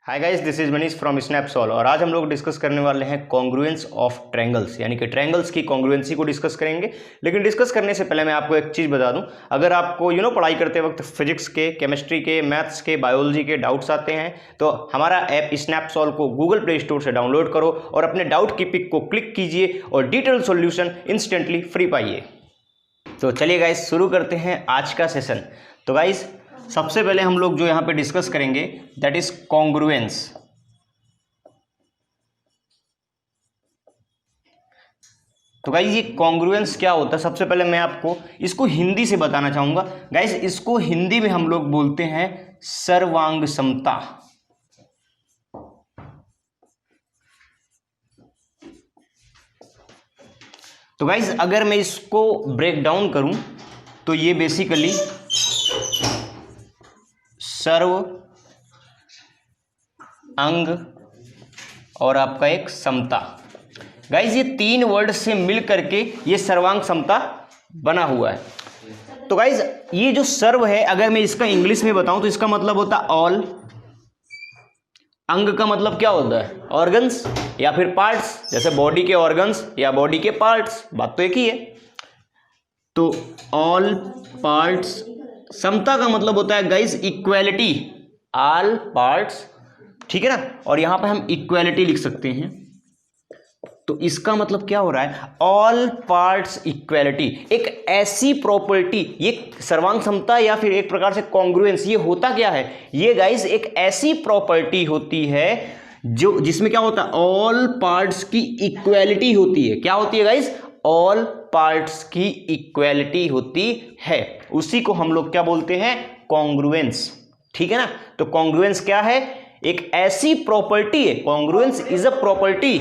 Hi guys, this is Manish from Snapsol और आज हम लोग डिस्कस करने वाले हैं कॉन्ग्रुएंस ऑफ ट्रायंगल्स, यानी कि ट्रायंगल्स की कॉन्ग्रुएंसी को डिस्कस करेंगे। लेकिन डिस्कस करने से पहले मैं आपको एक चीज़ बता दूं, अगर आपको पढ़ाई करते वक्त फिजिक्स के, केमिस्ट्री के, मैथ्स के, बायोलॉजी के डाउट्स आते हैं तो हमारा ऐप स्नैपसॉल को गूगल प्ले स्टोर से डाउनलोड करो और अपने डाउट की पिक को क्लिक कीजिए और डिटेल सॉल्यूशन इंस्टेंटली फ्री पाइए। तो चलिए गाइस, शुरू करते हैं आज का सेशन। तो गाइस, सबसे पहले हम लोग जो यहाँ पे डिस्कस करेंगे दैट इज कॉन्ग्रुएंस। तो गाइस, ये कॉन्ग्रुएंस क्या होता है, सबसे पहले मैं आपको इसको हिंदी से बताना चाहूंगा। गाइस, इसको हिंदी में हम लोग बोलते हैं सर्वांग समता। तो गाइस, अगर मैं इसको ब्रेक डाउन करूं तो ये बेसिकली सर्व अंग और आपका एक समता। गाइज, ये तीन वर्ड से मिल करके ये सर्वांग समता बना हुआ है। तो गाइज, ये जो सर्व है, अगर मैं इसका इंग्लिश में बताऊं तो इसका मतलब होता है ऑल। अंग का मतलब क्या होता है? ऑर्गन्स या फिर पार्ट्स, जैसे बॉडी के ऑर्गन्स या बॉडी के पार्ट्स, बात तो एक ही है। तो ऑल पार्ट्स। समता का मतलब होता है गाइज इक्वेलिटी, ऑल पार्ट्स, ठीक है ना। और यहां पे हम इक्वेलिटी लिख सकते हैं। तो इसका मतलब क्या हो रहा है? All parts equality. एक ऐसी प्रॉपर्टी, ये सर्वांग समता या फिर एक प्रकार से कॉन्ग्रुएंस, ये होता क्या है? ये गाइज एक ऐसी प्रॉपर्टी होती है जो जिसमें क्या होता है? ऑल पार्ट्स की इक्वेलिटी होती है। क्या होती है गाइज? ऑल पार्ट्स की इक्वेलिटी होती है। उसी को हम लोग क्या बोलते हैं? कॉन्ग्रुएंस, ठीक है ना। तो कॉन्ग्रुएंस क्या है? एक ऐसी प्रॉपर्टी है। Congruence is a property,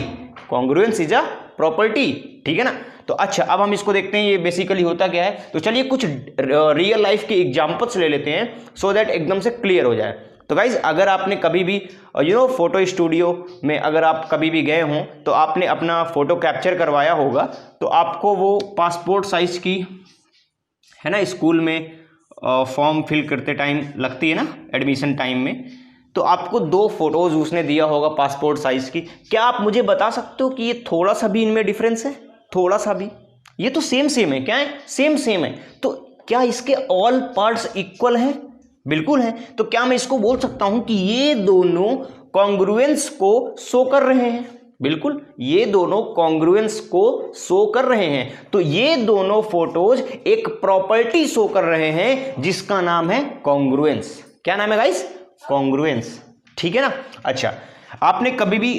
congruence is a property, ठीक है ना। तो अच्छा, अब हम इसको देखते हैं ये बेसिकली होता क्या है। तो चलिए कुछ रियल लाइफ के एग्जांपल्स ले लेते हैं सो दैट एकदम से क्लियर हो जाए। तो गाइज, अगर आपने कभी भी फोटो स्टूडियो में अगर आप कभी भी गए हों तो आपने अपना फोटो कैप्चर करवाया होगा, तो आपको वो पासपोर्ट साइज की, है ना, स्कूल में फॉर्म फिल करते टाइम लगती है ना, एडमिशन टाइम में, तो आपको दो फोटोज उसने दिया होगा पासपोर्ट साइज की। क्या आप मुझे बता सकते हो कि ये थोड़ा सा भी इनमें डिफरेंस है? थोड़ा सा भी? ये तो सेम सेम है। क्या है? सेम सेम है। तो क्या इसके ऑल पार्ट्स इक्वल हैं? बिल्कुल है। तो क्या मैं इसको बोल सकता हूं कि ये दोनों कॉन्ग्रुएंस को शो कर रहे हैं? बिल्कुल, ये दोनों कॉन्ग्रुएंस को शो कर रहे हैं। तो ये दोनों फोटोज एक प्रॉपर्टी शो कर रहे हैं जिसका नाम है कॉन्ग्रुएंस। क्या नाम है गाइस? कॉन्ग्रुएंस, ठीक है ना। अच्छा, आपने कभी भी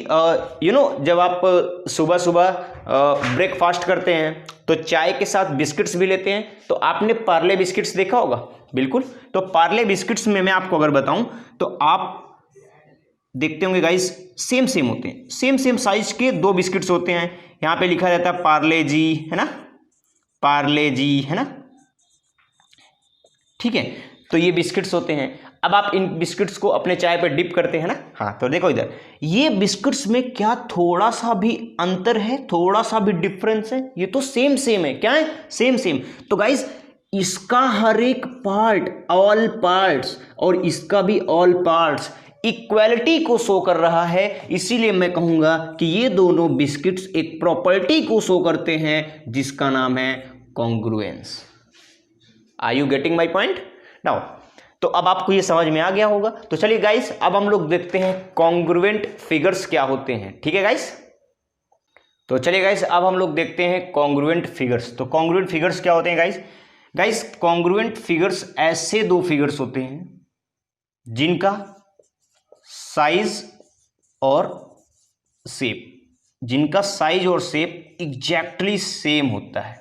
जब आप सुबह सुबह ब्रेकफास्ट करते हैं तो चाय के साथ बिस्किट्स भी लेते हैं, तो आपने पार्ले बिस्किट्स देखा होगा। बिल्कुल। तो पार्ले बिस्किट्स में मैं आपको अगर बताऊं तो आप देखते होंगे गाइस, सेम सेम होते हैं, सेम सेम साइज के दो बिस्किट्स होते हैं। यहां पे लिखा रहता है पार्ले जी, है ना, पार्ले जी, है ना, ठीक है। तो ये बिस्किट्स होते हैं। अब आप इन बिस्किट्स को अपने चाय पे डिप करते हैं ना। हाँ, तो देखो इधर, ये बिस्किट्स में क्या थोड़ा सा भी अंतर है? थोड़ा सा भी डिफरेंस है? ये तो सेम सेम है। क्या है? Same same. तो गाइस, इसका हर एक पार्ट, ऑल पार्ट्स, और इसका भी ऑल पार्ट्स इक्वालिटी को शो कर रहा है। इसीलिए मैं कहूंगा कि ये दोनों बिस्किट्स एक प्रॉपर्टी को शो करते हैं जिसका नाम है congruence. Are you getting my point now? तो अब आपको ये समझ में आ गया होगा। तो चलिए गाइस, अब हम लोग देखते हैं कॉन्ग्रुएंट फिगर्स क्या होते हैं, ठीक है गाइस। तो चलिए गाइस, अब हम लोग देखते हैं कॉन्ग्रुएंट फिगर्स। तो कॉन्ग्रुएंट फिगर्स क्या होते हैं गाइस? गाइस, कॉन्ग्रुएंट फिगर्स ऐसे दो फिगर्स होते हैं जिनका साइज और शेप, जिनका साइज और शेप एग्जैक्टली सेम होता है।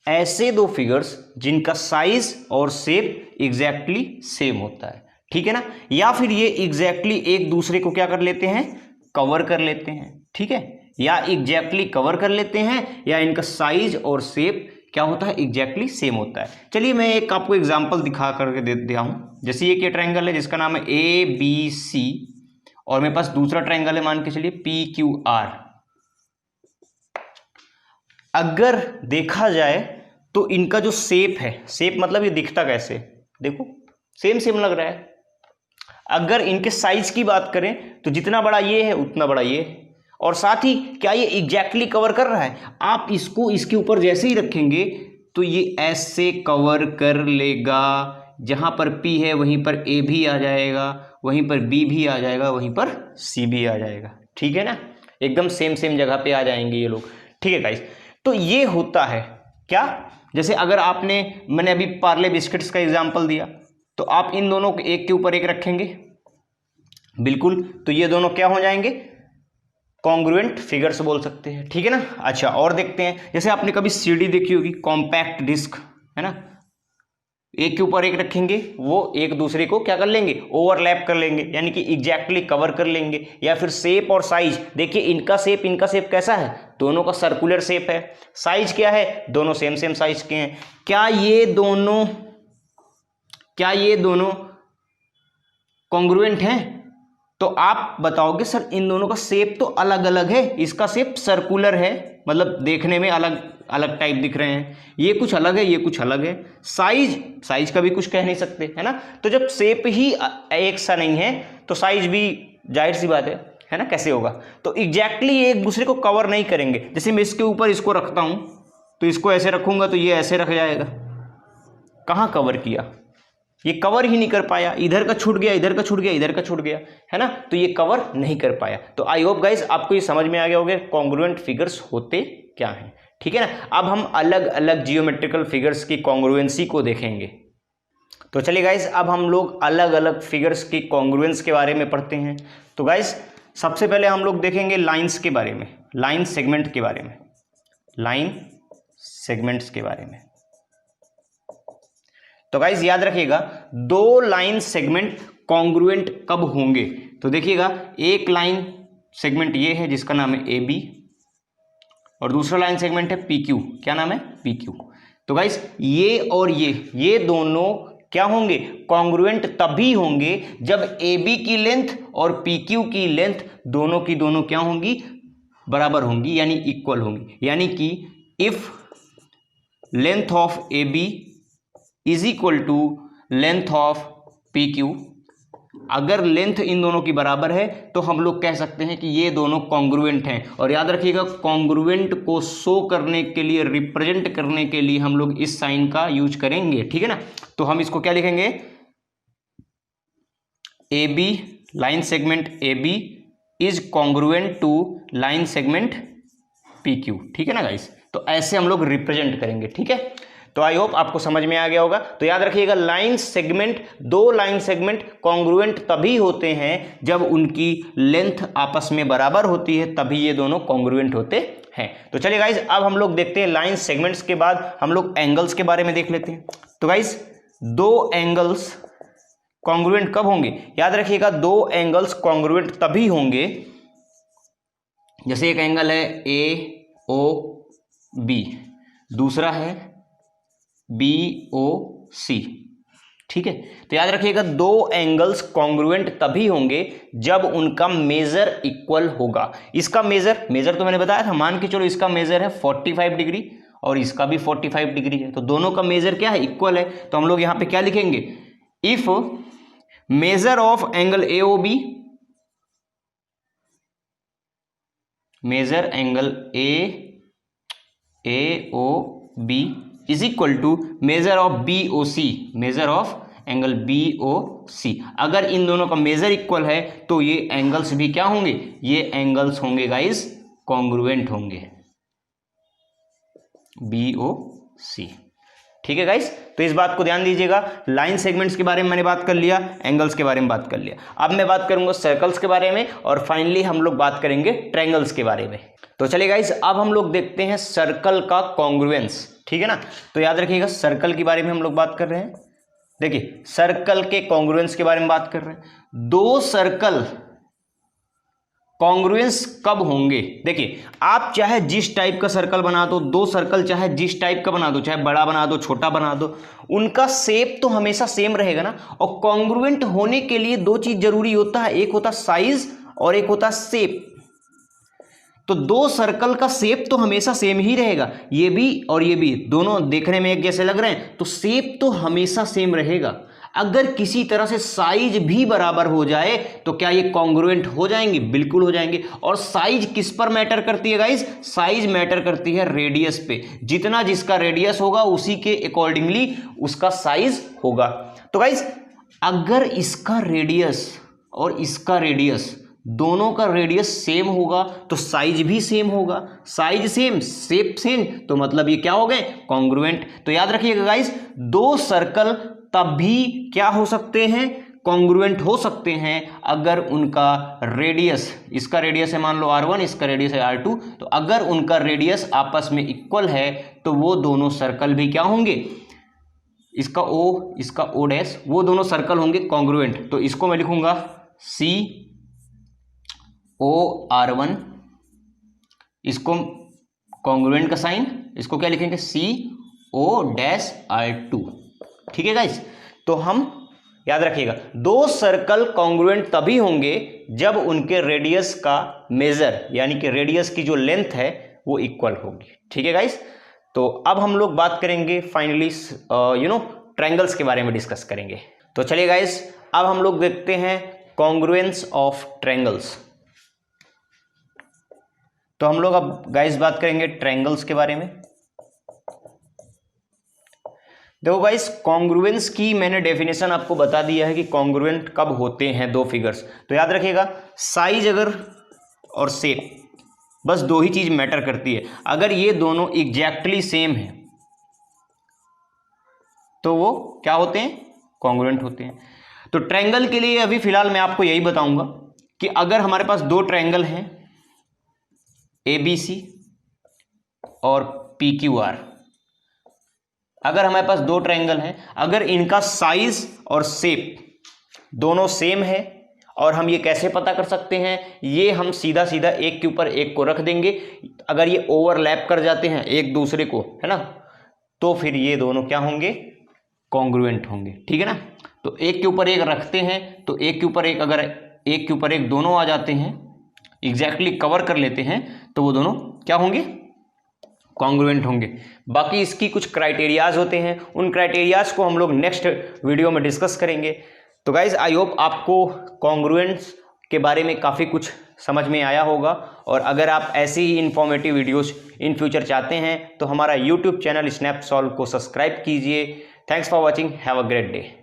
ऐसे दो फिगर्स जिनका साइज और शेप एग्जैक्टली सेम होता है, ठीक है ना। या फिर ये एग्जैक्टली एक दूसरे को क्या कर लेते हैं? कवर कर लेते हैं, ठीक है। या एग्जैक्टली कवर कर लेते हैं, या इनका साइज और शेप क्या होता है? एग्जैक्टली सेम होता है। चलिए मैं एक आपको एग्जांपल दिखा करके दे दिया हूं। जैसे ये ट्रायंगल है जिसका नाम है ABC, और मेरे पास दूसरा ट्रायंगल है, मान के चलिए PQR। अगर देखा जाए तो इनका जो शेप है, शेप मतलब ये दिखता कैसे, देखो सेम सेम लग रहा है। अगर इनके साइज की बात करें तो जितना बड़ा ये है उतना बड़ा ये है, और साथ ही क्या ये एग्जैक्टली कवर कर रहा है। आप इसको इसके ऊपर जैसे ही रखेंगे तो ये ऐसे कवर कर लेगा, जहां पर P है वहीं पर A भी आ जाएगा, वहीं पर B भी आ जाएगा, वहीं पर C भी आ जाएगा। ठीक है ना, एकदम सेम सेम जगह पे आ जाएंगे ये लोग। ठीक है गाइस, तो ये होता है क्या, जैसे अगर मैंने अभी पार्ले बिस्किट्स का एग्जांपल दिया, तो आप इन दोनों को एक के ऊपर एक रखेंगे, बिल्कुल, तो ये दोनों क्या हो जाएंगे, कॉन्ग्रुएंट फिगर्स बोल सकते हैं। ठीक है ना। अच्छा, और देखते हैं, जैसे आपने कभी सीडी देखी होगी, कॉम्पैक्ट डिस्क, है ना, एक के ऊपर एक रखेंगे, वो एक दूसरे को क्या कर लेंगे, ओवरलैप कर लेंगे, यानी कि एग्जैक्टली कवर कर लेंगे। या फिर शेप और साइज, देखिए इनका शेप कैसा है, दोनों का सर्कुलर शेप है। साइज क्या है, दोनों सेम सेम साइज के हैं। क्या ये दोनों कॉन्ग्रुएंट हैं? तो आप बताओगे सर इन दोनों का शेप तो अलग अलग है, इसका शेप सर्कुलर है, मतलब देखने में अलग अलग टाइप दिख रहे हैं, ये कुछ अलग है, ये कुछ अलग है। साइज का भी कुछ कह नहीं सकते, है ना। तो जब शेप ही एक सा नहीं है तो साइज भी जाहिर सी बात है ना, कैसे होगा। तो एग्जैक्टली एक दूसरे को कवर नहीं करेंगे। जैसे मैं इसके ऊपर इसको रखता हूं, तो इसको ऐसे रखूंगा तो ये ऐसे रख जाएगा, कहाँ कवर किया, ये कवर ही नहीं कर पाया, इधर का छूट गया, इधर का छूट गया, इधर का छूट गया, है ना, तो ये कवर नहीं कर पाया। तो आई होप गाइस आपको ये समझ में आ गया होगा कॉन्ग्रुएंट फिगर्स होते क्या हैं। ठीक है ना। अब हम अलग अलग जियोमेट्रिकल फिगर्स की कॉन्ग्रुएंसी को देखेंगे। तो चलिए गाइस, अब हम लोग अलग अलग फिगर्स की कॉन्ग्रुएंस के बारे में पढ़ते हैं। तो गाइस सबसे पहले हम लोग देखेंगे लाइंस के बारे में, लाइन सेगमेंट के बारे में, लाइन सेगमेंट्स के बारे में। तो गाइस याद रखिएगा, दो लाइन सेगमेंट कॉन्ग्रुएंट कब होंगे। तो देखिएगा, एक लाइन सेगमेंट ये है जिसका नाम है AB, और दूसरा लाइन सेगमेंट है PQ, क्या नाम है, PQ। तो गाइस ये और ये दोनों क्या होंगे, कॉन्ग्रुएंट तभी होंगे जब AB की लेंथ और PQ की लेंथ दोनों की दोनों क्या होंगी, बराबर होंगी, यानी इक्वल होंगी। यानी कि if length of AB is equal to length of PQ, अगर लेंथ इन दोनों की बराबर है तो हम लोग कह सकते हैं कि ये दोनों कॉन्ग्रुएंट हैं। और याद रखिएगा, कॉन्ग्रुएंट को शो करने के लिए, रिप्रेजेंट करने के लिए हम लोग इस साइन का यूज करेंगे। ठीक है ना। तो हम इसको क्या लिखेंगे, AB, line segment AB is congruent to line segment PQ। ठीक है ना गाइस, तो ऐसे हम लोग रिप्रेजेंट करेंगे। ठीक है, तो आई होप आपको समझ में आ गया होगा। तो याद रखिएगा, लाइन सेगमेंट, दो लाइन सेगमेंट कॉन्ग्रुएंट तभी होते हैं जब उनकी लेंथ आपस में बराबर होती है, तभी ये दोनों कॉन्ग्रुएंट होते हैं। तो चलिए गाइस, अब हम लोग देखते हैं लाइन सेगमेंट्स के बाद हम लोग एंगल्स के बारे में देख लेते हैं। तो गाइस दो एंगल्स कॉन्ग्रुएंट कब होंगे, याद रखिएगा, दो एंगल्स कॉन्ग्रुएंट तभी होंगे, जैसे एक एंगल है AOB, दूसरा है BOC। ठीक है, तो याद रखिएगा, दो एंगल्स कॉन्ग्रुएंट तभी होंगे जब उनका मेजर इक्वल होगा। इसका मेजर तो मैंने बताया था, मान के चलो इसका मेजर है 45 डिग्री और इसका भी 45 डिग्री है, तो दोनों का मेजर क्या है, इक्वल है। तो हम लोग यहां पे क्या लिखेंगे, if measure of angle AOB, measure angle AOB is equal to measure of BOC, measure of angle BOC। अगर इन दोनों का मेजर इक्वल है तो ये एंगल्स भी क्या होंगे, ये एंगल्स होंगे गाइस कॉन्ग्रुएंट होंगे, BOC। ठीक है गाइस, तो इस बात को ध्यान दीजिएगा। लाइन सेगमेंट्स के बारे में मैंने बात कर लिया, एंगल्स के बारे में बात कर लिया। अब मैं बात करूंगा सर्कल्स के बारे में, और फाइनली हम लोग बात करेंगे ट्रायंगल्स के बारे में। तो चलिए गाइस, अब हम लोग देखते हैं सर्कल का कॉन्ग्रुएंस। ठीक है ना। तो याद रखिएगा, सर्कल के बारे में हम लोग बात कर रहे हैं। देखिए, सर्कल के कॉन्ग्रुएंस के बारे में बात कर रहे हैं। दो सर्कल कॉन्ग्रुएंस कब होंगे, देखिए आप चाहे जिस टाइप का सर्कल बना दो, दो सर्कल चाहे जिस टाइप का बना दो, चाहे बड़ा बना दो छोटा बना दो, उनका शेप तो हमेशा सेम रहेगा ना। और कॉन्ग्रुएंट होने के लिए दो चीज जरूरी होता है, एक होता साइज और एक होता शेप। तो दो सर्कल का शेप तो हमेशा सेम ही रहेगा, ये भी और ये भी दोनों देखने में एक जैसे लग रहे हैं, तो शेप तो हमेशा सेम रहेगा। अगर किसी तरह से साइज भी बराबर हो जाए तो क्या ये कॉन्ग्रुएंट हो जाएंगे? बिल्कुल हो जाएंगे। और साइज किस पर मैटर करती है गाइस? साइज मैटर करती है रेडियस पे। जितना जिसका रेडियस होगा उसी के अकॉर्डिंगली उसका साइज होगा। तो गाइस अगर इसका रेडियस और इसका रेडियस दोनों का रेडियस सेम होगा तो साइज भी सेम होगा। साइज सेम, शेप सेम, तो मतलब ये क्या हो गए? कॉन्ग्रुएंट। तो याद रखिएगा गाइस, दो सर्कल तभी क्या हो सकते हैं? कॉन्ग्रुएंट हो सकते हैं अगर उनका रेडियस, इसका रेडियस है मान लो r1, इसका रेडियस है r2, तो अगर उनका रेडियस आपस में इक्वल है तो वो दोनों सर्कल भी क्या होंगे? इसका O, इसका O डैश, वो दोनों सर्कल होंगे कॉन्ग्रुएंट। तो इसको मैं लिखूंगा COR1, इसको कॉन्ग्रुएंट का साइन, इसको क्या लिखेंगे? CO dash R2। ठीक है गाइस, तो हम याद रखिएगा दो सर्कल कॉन्ग्रुएंट तभी होंगे जब उनके रेडियस का मेजर यानी कि रेडियस की जो लेंथ है वो इक्वल होगी। ठीक है गाइस, तो अब हम लोग बात करेंगे फाइनली ट्रायंगल्स के बारे में डिस्कस करेंगे। तो चलिए गाइस, अब हम लोग देखते हैं कॉन्ग्रुएंस ऑफ ट्रायंगल्स। तो हम लोग अब गाइस बात करेंगे ट्रायंगल्स के बारे में। देखो गाइस, कॉन्ग्रुएंस की मैंने डेफिनेशन आपको बता दिया है कि कॉन्ग्रुएंट कब होते हैं दो फिगर्स। तो याद रखिएगा, साइज अगर और शेप, बस दो ही चीज मैटर करती है। अगर ये दोनों एग्जैक्टली सेम है तो वो क्या होते हैं? कॉन्ग्रुएंट होते हैं। तो ट्रायंगल के लिए अभी फिलहाल मैं आपको यही बताऊंगा कि अगर हमारे पास दो ट्रायंगल हैं ABC और PQR, अगर हमारे पास दो ट्रायंगल हैं, अगर इनका साइज और शेप दोनों सेम है, और हम ये कैसे पता कर सकते हैं? ये हम सीधा सीधा एक के ऊपर एक को रख देंगे। अगर ये ओवरलैप कर जाते हैं एक दूसरे को, है ना, तो फिर ये दोनों क्या होंगे? कॉन्ग्रुएंट होंगे। ठीक है ना। तो एक के ऊपर एक रखते हैं तो एक के ऊपर एक, अगर एक के ऊपर एक दोनों आ जाते हैं, एग्जैक्टली कवर कर लेते हैं, तो वो दोनों क्या होंगे? कॉन्ग्रुएंट होंगे। बाकी इसकी कुछ क्राइटेरियाज होते हैं, उन क्राइटेरियाज को हम लोग नेक्स्ट वीडियो में डिस्कस करेंगे। तो गाइज आई होप आपको कॉन्ग्रुएंस के बारे में काफ़ी कुछ समझ में आया होगा, और अगर आप ऐसी ही इंफॉर्मेटिव वीडियोस इन फ्यूचर चाहते हैं तो हमारा यूट्यूब चैनल स्नैप सॉल्व को सब्सक्राइब कीजिए। Thanks for watching, have a great day.